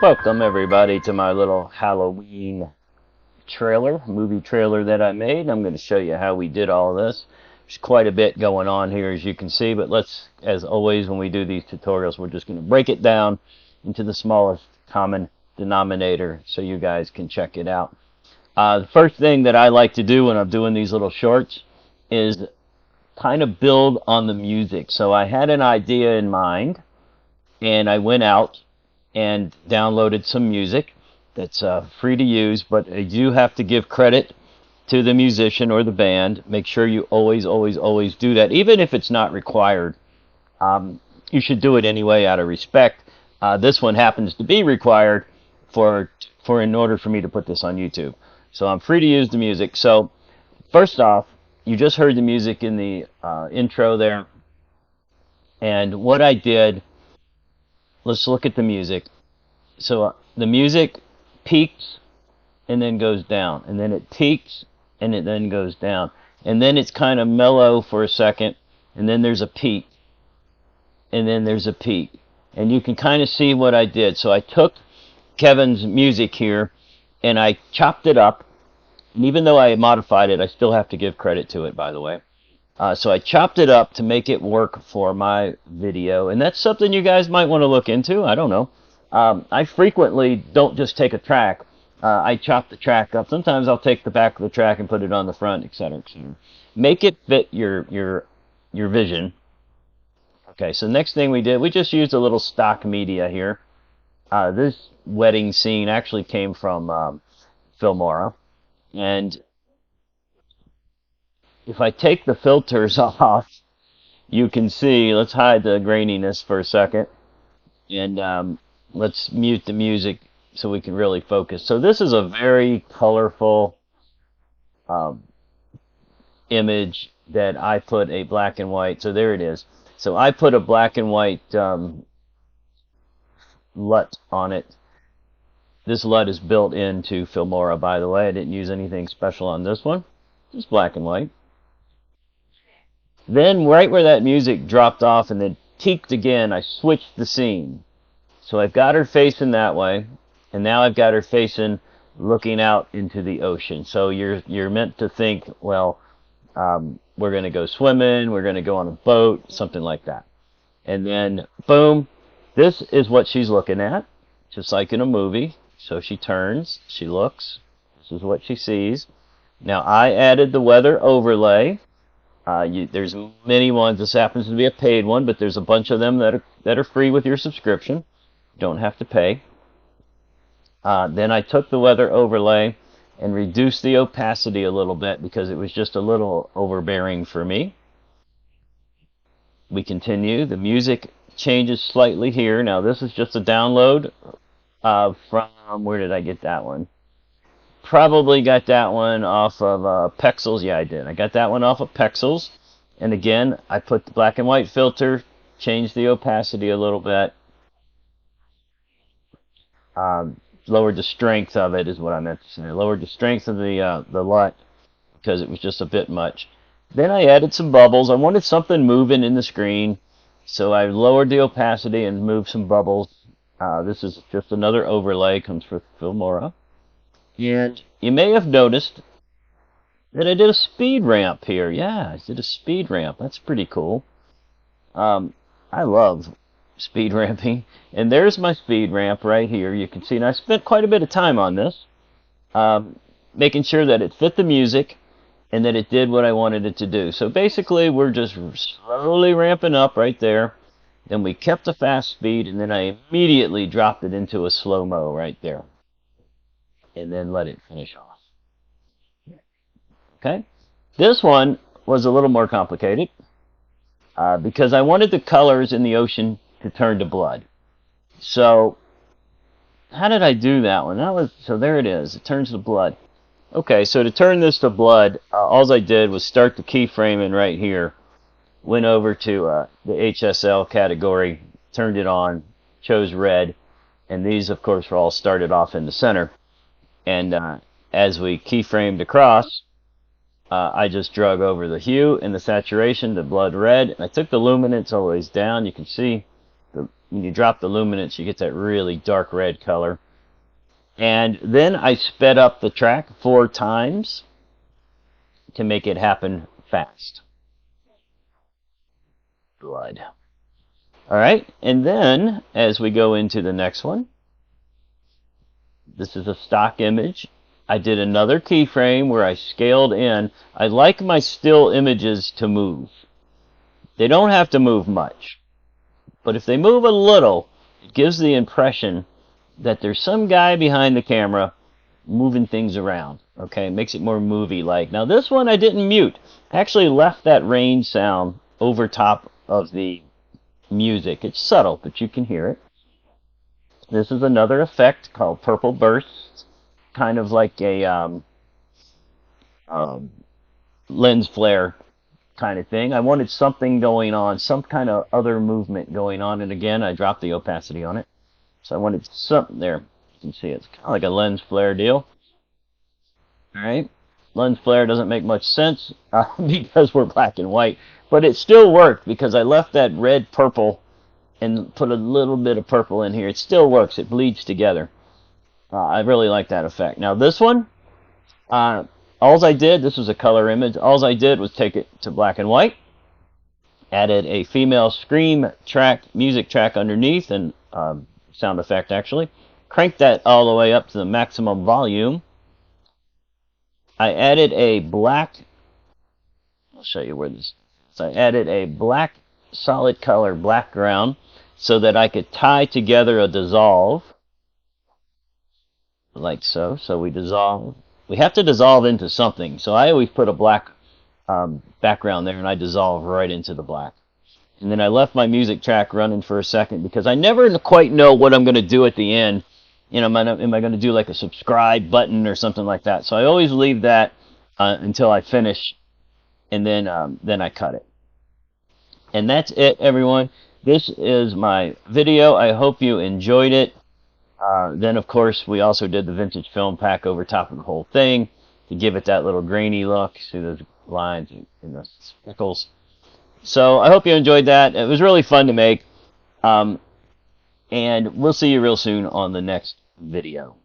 Welcome everybody to my little Halloween movie trailer that I made. I'm going to show you how we did all this. There's quite a bit going on here, as you can see, but let's, as always when we do these tutorials, we're just going to break it down into the smallest common denominator so you guys can check it out. The first thing that I like to do when I'm doing these little shorts is kind of build on the music. So I had an idea in mind, and I went out and downloaded some music that's free to use, but you do have to give credit to the musician or the band. Make sure you always do that, even if it's not required. You should do it anyway out of respect. This one happens to be required for in order for me to put this on YouTube. So I'm free to use the music. So first off, you just heard the music in the intro there, and what I did, let's look at the music. So the music peaks and then goes down, and then it peaks and it then goes down, and then it's kind of mellow for a second, and then there's a peak, and then there's a peak, and you can kind of see what I did. So I took Kevin's music here and I chopped it up, and even though I modified it, I still have to give credit to it, by the way. So I chopped it up to make it work for my video, and that's something you guys might want to look into. I don't know. I frequently don't just take a track. I chop the track up. Sometimes I'll take the back of the track and put it on the front, etc., etc. Make it fit your vision. Okay, so next thing we did, we just used a little stock media here. This wedding scene actually came from Filmora, and if I take the filters off, you can see, let's hide the graininess for a second, and let's mute the music so we can really focus. So this is a very colorful image that I put a black and white. So there it is. So I put a black and white LUT on it. This LUT is built into Filmora, by the way. I didn't use anything special on this one. Just black and white. Then right where that music dropped off and then peaked again, I switched the scene. So I've got her facing that way, and now I've got her facing looking out into the ocean. So you're meant to think, well, we're going to go swimming, we're going to go on a boat, something like that. And then, boom, this is what she's looking at, just like in a movie. So she turns, she looks, this is what she sees. Now I added the weather overlay. There's many ones. This happens to be a paid one, but there's a bunch of them that are free with your subscription. You don't have to pay. Then I took the weather overlay and reduced the opacity a little bit because it was just a little overbearing for me. We continue. The music changes slightly here. Now this is just a download from, where did I get that one? Probably got that one off of Pexels. Yeah, I did. I got that one off of Pexels. And again, I put the black and white filter, changed the opacity a little bit. Lowered the strength of it is what I meant to say. Lowered the strength of the LUT because it was just a bit much. Then I added some bubbles. I wanted something moving in the screen, so I lowered the opacity and moved some bubbles. This is just another overlay, comes from Filmora. And you may have noticed that I did a speed ramp here. Yeah, I did a speed ramp. That's pretty cool. I love speed ramping. And there's my speed ramp right here. You can see, and I spent quite a bit of time on this, making sure that it fit the music and that it did what I wanted it to do. So basically, we're just slowly ramping up right there. Then we kept a fast speed, and then I immediately dropped it into a slow-mo right there. And then let it finish off. Okay? This one was a little more complicated because I wanted the colors in the ocean to turn to blood. So how did I do that one? So there it is. It turns to blood. Okay, so to turn this to blood, all I did was start the keyframing right here. Went over to the HSL category, turned it on, chose red, and these, of course, were all started off in the center. And as we keyframed across, I just drug over the hue and the saturation to blood red. And I took the luminance always down. You can see when you drop the luminance, you get that really dark red color. And then I sped up the track 4 times to make it happen fast. Blood. All right, and then as we go into the next one, this is a stock image. I did another keyframe where I scaled in. I like my still images to move. They don't have to move much, but if they move a little, it gives the impression that there's some guy behind the camera moving things around. Okay, it makes it more movie-like. Now this one I didn't mute. I actually left that rain sound over top of the music. It's subtle, but you can hear it. This is another effect called purple bursts, kind of like a lens flare kind of thing. I wanted something going on, some kind of other movement going on, and again I dropped the opacity on it. So I wanted something there. You can see it's kind of like a lens flare deal. Alright, lens flare doesn't make much sense because we're black and white, but it still worked because I left that red purple and put a little bit of purple in here. It still works. It bleeds together. I really like that effect. Now this one, all I did, this was a color image, all I did was take it to black and white, added a female scream track, music track underneath, and sound effect actually, cranked that all the way up to the maximum volume. I added a black, I'll show you where this, so I added a black solid color background so that I could tie together a dissolve like so. So we dissolve. We have to dissolve into something. So I always put a black background there and I dissolve right into the black. And then I left my music track running for a second because I never quite know what I'm going to do at the end. You know, am I going to do like a subscribe button or something like that? So I always leave that until I finish, and then I cut it. And that's it, everyone. This is my video. I hope you enjoyed it. Then, of course, we also did the vintage film pack over top of the whole thing to give it that little grainy look. See those lines and the speckles. So I hope you enjoyed that. It was really fun to make. And we'll see you real soon on the next video.